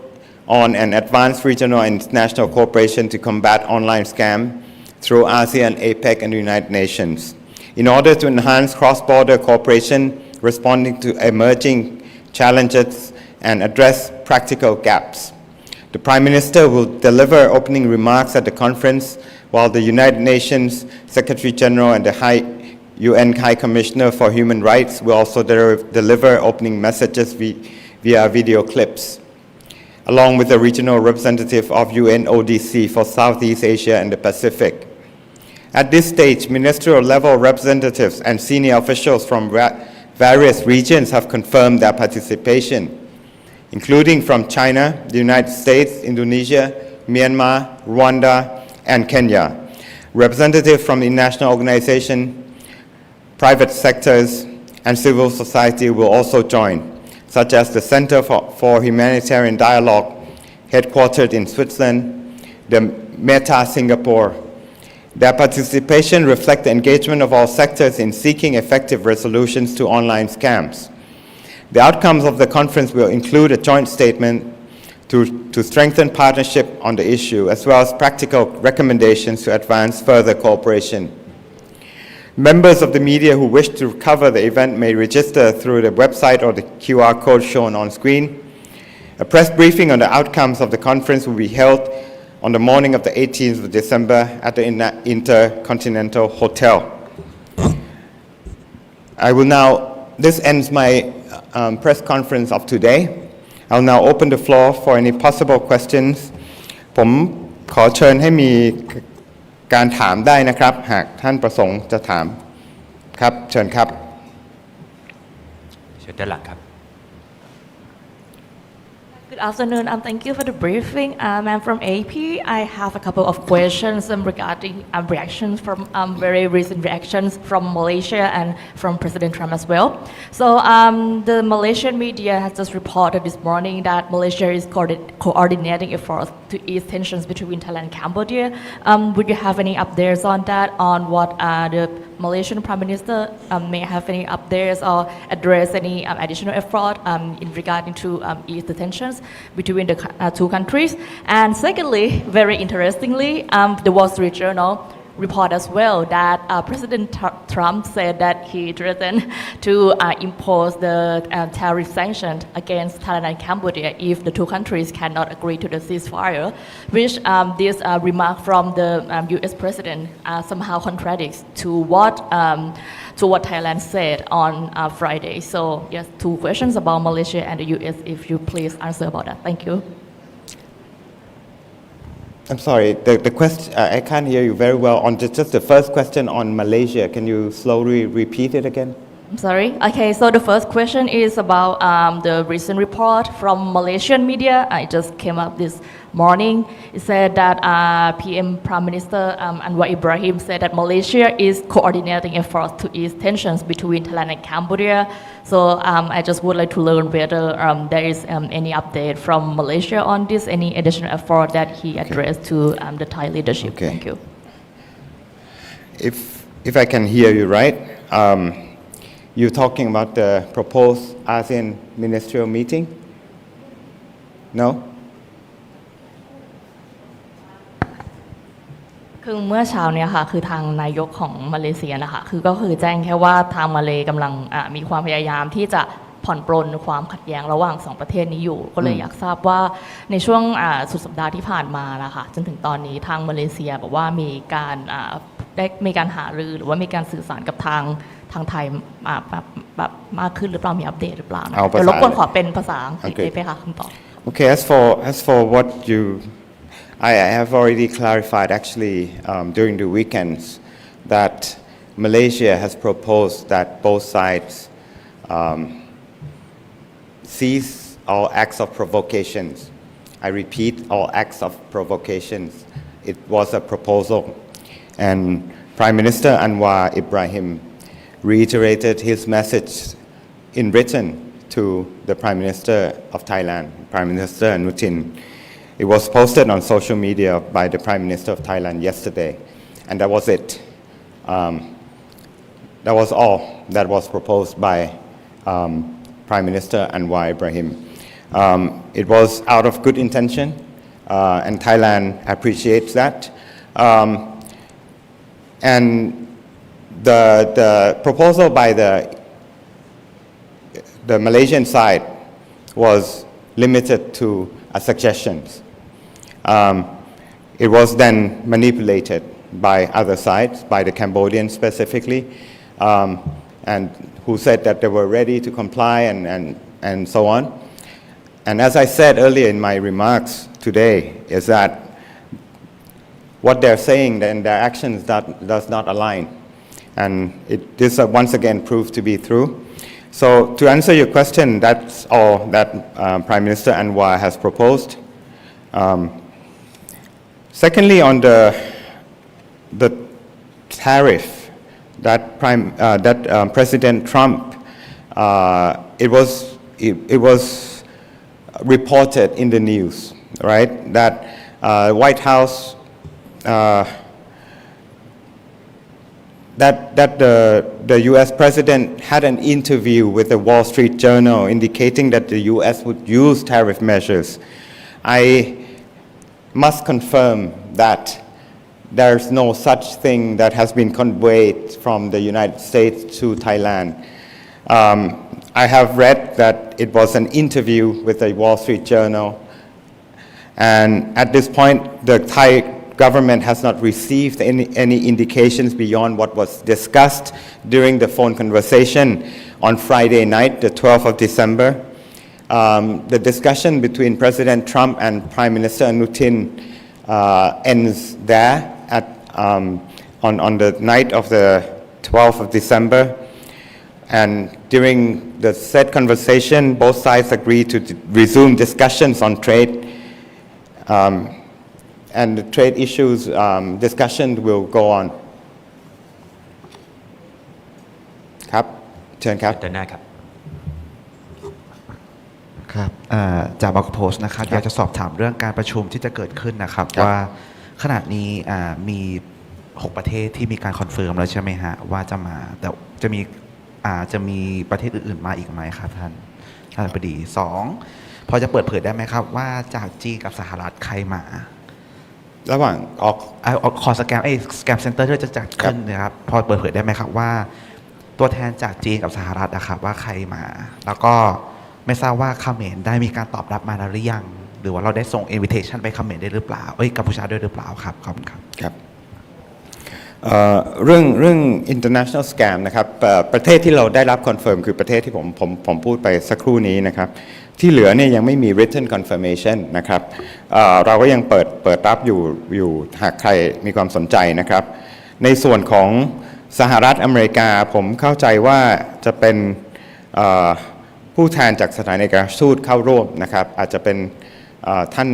on an advanced regional and international cooperation to combat online scam through ASEAN, APEC, and the United Nations. In order to enhance cross-border cooperation, responding to emerging challenges and address practical gaps. The Prime Minister will deliver opening remarks at the conference, while the United Nations Secretary General and the UN High Commissioner for Human Rights will also deliver opening messages via video clips, along with the regional representative of UNODC for Southeast Asia and the Pacific. At this stage, ministerial level representatives and senior officials from various regions have confirmed their participation, including from China, the United States, Indonesia, Myanmar, Rwanda, and Kenya. Representatives from international organizations, private sectors, and civil society will also join, such as the Center for Humanitarian Dialogue, headquartered in Switzerland, the Meta Singapore. Their participation reflects the engagement of all sectors in seeking effective resolutions to online scams. The outcomes of the conference will include a joint statement to strengthen partnership on the issue, as well as practical recommendations to advance further cooperation. Members of the media who wish to cover the event may register through the website or the QR code shown on screen. A press briefing on the outcomes of the conference will be held on the morning of the 18th of December at the Intercontinental Hotel. This ends my press conference of today. I'll now open the floor for any possible questions. ผมขอเชิญให้มีการถามได้นะครับหากท่านประสงค์จะถามครับเชิญครับเชิญด้านหลังครับ Good afternoon. Thank you for the briefing. I'm from AP. I have a couple of questions regarding reactions from very recent reactions from Malaysia and from President Trump as well. So the Malaysian media has just reported this morning that Malaysia is coordinating efforts to ease tensions between Thailand and Cambodia. Would you have any updates on that, on what the Malaysian Prime Minister may have any updates or address any additional effort in regarding to ease the tensions between the two countries? And secondly, very interestingly, the Wall Street Journal report as well that President Trump said that he threatened to impose the tariff sanctions against Thailand and Cambodia if the two countries cannot agree to the ceasefire, which this remark from the U.S. President somehow contradicts to what Thailand said on Friday. So yes, two questions about Malaysia and the U.S. If you please answer about that. Thank you. I'm sorry, the question, I can't hear you very well. On just the first question on Malaysia, can you slowly repeat it again? I'm sorry. Okay, so the first question is about the recent report from Malaysian media. It just came up this morning. It said that PM Prime Minister Anwar Ibrahim said that Malaysia is coordinating efforts to ease tensions between Thailand and Cambodia. So I just would like to learn whether there is any update from Malaysia on this, any additional effort that he addressed to the Thai leadership. Okay. Thank you. If I can hear you right, you're talking about the proposed ASEAN ministerial meeting? No? คือเมื่อเช้าเนี่ยค่ะคือทางนายกของมาเลเซียนะคะคือก็คือแจ้งแค่ว่าทางมาเลกำลังมีความพยายามที่จะผ่อนปรนความขัดแย้งระหว่าง2ประเทศนี้อยู่ก็เลยอยากทราบว่าในช่วงสุดสัปดาห์ที่ผ่านมานะคะจนถึงตอนนี้ทางมาเลเซียบอกว่ามีการหารือหรือว่ามีการสื่อสารกับทางไทยแบบมากขึ้นหรือเปล่ามีอัปเดตหรือเปล่าเดี๋ยวรบกวนขอเป็นภาษาอังกฤษได้ไหมคะคำตอบ Okay, as for what I have already clarified actually during the weekends that Malaysia has proposed that both sides cease all acts of provocations. I repeat, all acts of provocations. It was a proposal, and Prime Minister Anwar Ibrahim reiterated his message in written to the Prime Minister of Thailand, Prime Minister Anutin. It was posted on social media by the Prime Minister of Thailand yesterday, and that was it. That was all that was proposed by Prime Minister Anwar Ibrahim. It was out of good intention, and Thailand appreciates that. And the proposal by the Malaysian side was limited to suggestions. It was then manipulated by other sides, by the Cambodians specifically, and who said that they were ready to comply and so on. And as I said earlier in my remarks today, is that what they're saying and their actions does not align. And this once again proved to be true. So to answer your question, that's all that Prime Minister Anwar has proposed. Secondly, on the tariff that President Trump, it was reported in the news, right, that White House that the U.S. President had an interview with the Wall Street Journal indicating that the U.S. would use tariff measures. I must confirm that there's no such thing that has been conveyed from the United States to Thailand. I have read that it was an interview with the Wall Street Journal, and at this point, the Thai government has not received any indications beyond what was discussed during the phone conversation on Friday night, the 12th of December. The discussion between President Trump and Prime Minister Anutin ends there on the night of the 12th of December. And during the said conversation, both sides agreed to resume discussions on trade. And the trade issues discussion will go on. ครับเชิญครับ เดินหน้าครับ ครับจากบอกโพสต์นะครับอยากจะสอบถามเรื่องการประชุมที่จะเกิดขึ้นนะครับว่าขณะนี้มี6ประเทศที่มีการคอนเฟิร์มแล้วใช่ไหมฮะว่าจะมาแต่จะมีประเทศอื่นๆมาอีกไหมครับท่านบดี2พอจะเปิดเผยได้ไหมครับว่าจากจีนกับสหรัฐใครมาระหว่างขอสแกมเซ็นเตอร์ที่จะจัดขึ้นนะครับพอเปิดเผยได้ไหมครับว่าตัวแทนจากจีนกับสหรัฐนะครับว่าใครมาแล้วก็ไม่ทราบว่าเขมรได้มีการตอบรับมาหรือยังหรือว่าเราได้ส่ง invitation ไปเขมรได้หรือเปล่ากัมพูชาด้วยหรือเปล่าครับขอบคุณครับครับเรื่อง international scam นะครับประเทศที่เราได้รับคอนเฟิร์มคือประเทศที่ผมพูดไปสักครู่นี้นะครับที่เหลือเนี่ยยังไม่มี written confirmation นะครับเราก็ยังเปิดรับอยู่หากใครมีความสนใจนะครับในส่วนของสหรัฐอเมริกาผมเข้าใจว่าจะเป็นผู้แทนจากสถานเอกอัครราชทูตเข้าร่วมนะครับอาจจะเป็นท่าน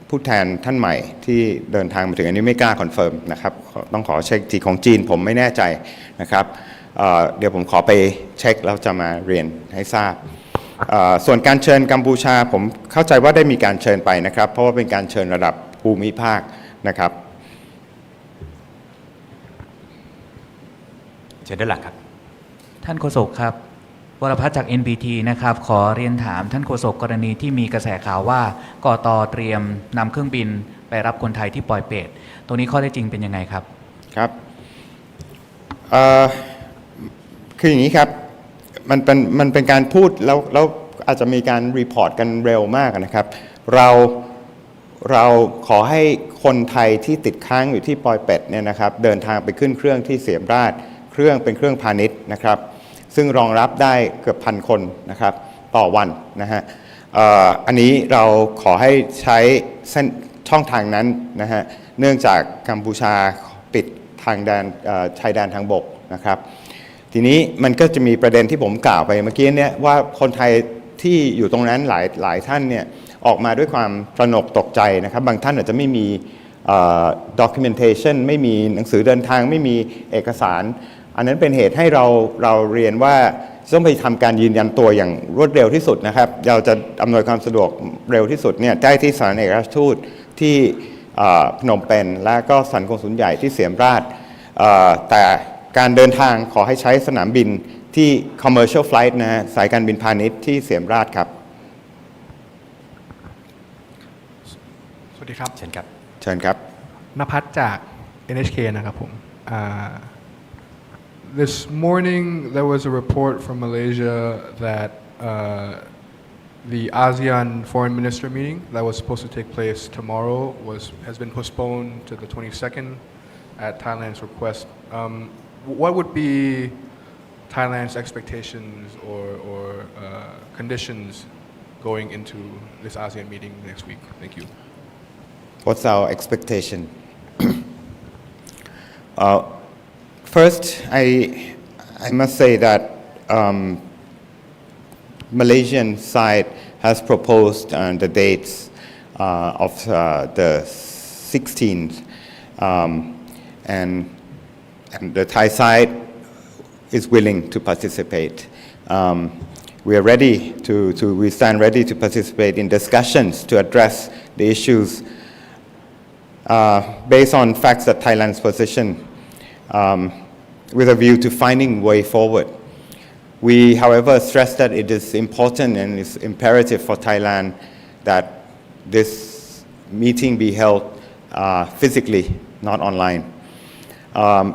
ผู้แทนท่านใหม่ที่เดินทางมาถึงอันนี้ไม่กล้าคอนเฟิร์มนะครับต้องขอเช็คทีของจีนผมไม่แน่ใจนะครับเดี๋ยวผมขอไปเช็คแล้วจะมาเรียนให้ทราบส่วนการเชิญกัมพูชาผมเข้าใจว่าได้มีการเชิญไปนะครับเพราะว่าเป็นการเชิญระดับภูมิภาคนะครับเชิญด้านหลังครับท่านโฆษกครับ วรพัฒน์จาก NBT นะครับขอเรียนถามท่านโฆษกกรณีที่มีกระแสข่าวว่ากต.เตรียมนำเครื่องบินไปรับคนไทยที่ปอยเปตตรงนี้ข้อเท็จจริงเป็นยังไงครับครับคืออย่างนี้ครับมันเป็นการพูดแล้วอาจจะมีการรีพอร์ตกันเร็วมากนะครับเราขอให้คนไทยที่ติดค้างอยู่ที่ปอยเปตเนี่ยนะครับเดินทางไปขึ้นเครื่องที่เสียมราชเครื่องเป็นเครื่องพาณิชย์นะครับซึ่งรองรับได้เกือบ1,000 คนนะครับต่อวันนะฮะอันนี้เราขอให้ใช้เส้นช่องทางนั้นนะฮะเนื่องจากกัมพูชาปิดทางแดนชายแดนทางบกนะครับทีนี้มันก็จะมีประเด็นที่ผมกล่าวไปเมื่อกี้เนี่ยว่าคนไทยที่อยู่ตรงนั้นหลายท่านเนี่ยออกมาด้วยความตระหนกตกใจนะครับบางท่านอาจจะไม่มีdocumentation ไม่มีหนังสือเดินทางไม่มีเอกสารอันนั้นเป็นเหตุให้เราเรียนว่าต้องไปทำการยืนยันตัวอย่างรวดเร็วที่สุดนะครับเราจะอำนวยความสะดวกเร็วที่สุดเนี่ยได้ที่สถานเอกอัครราชทูตที่พนมเปญและก็สถานกงสุลใหญ่ที่เสียมราชแต่การเดินทางขอให้ใช้สนามบินที่ commercial flight นะฮะสายการบินพาณิชย์ที่เสียมราชครับสวัสดีครับเชิญครับเชิญครับณภัทรจาก NHK นะครับผมThis morning there was a report from Malaysia that the ASEAN Foreign Minister meeting that was supposed to take place tomorrow has been postponed to the 22nd at Thailand's request. What would be Thailand's expectations or conditions going into this ASEAN meeting next week? Thank you. What's our expectation? First, I must say that Malaysian side has proposed the dates of the 16th, and the Thai side is willing to participate. We are ready we stand ready to participate in discussions to address the issues based on facts that Thailand's position. With a view to finding way forward. We, however, stress that it is important and it's imperative for Thailand that this meeting be held physically, not online.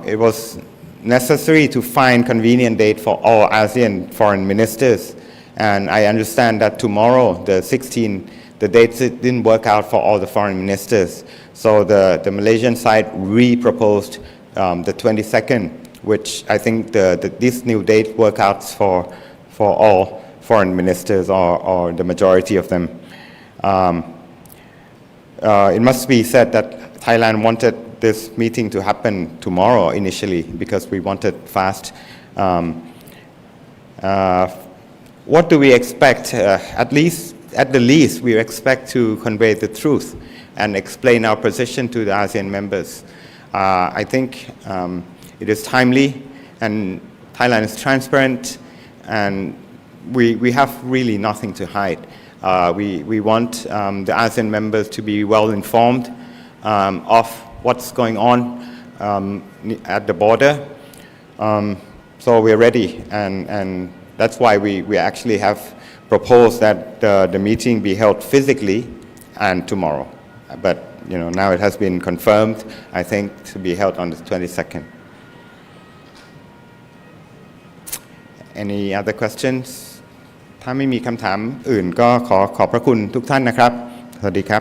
It was necessary to find convenient date for all ASEAN foreign ministers, and I understand that tomorrow, the 16th, the dates didn't work out for all the foreign ministers. So the Malaysian side re-proposed the 22nd, which I think this new date works out for all foreign ministers or the majority of them. It must be said that Thailand wanted this meeting to happen tomorrow initially because we wanted fast. What do we expect? At the least, we expect to convey the truth and explain our position to the ASEAN members. I think it is timely and Thailand is transparent and we have really nothing to hide. We want the ASEAN members to be well informed of what's going on at the border. So we're ready and that's why we actually have proposed that the meeting be held physically and tomorrow. But now it has been confirmed, I think, to be held on the 22nd. Any other questions? ถ้าไม่มีคำถามอื่นก็ขอบพระคุณทุกท่านนะครับสวัสดีครับ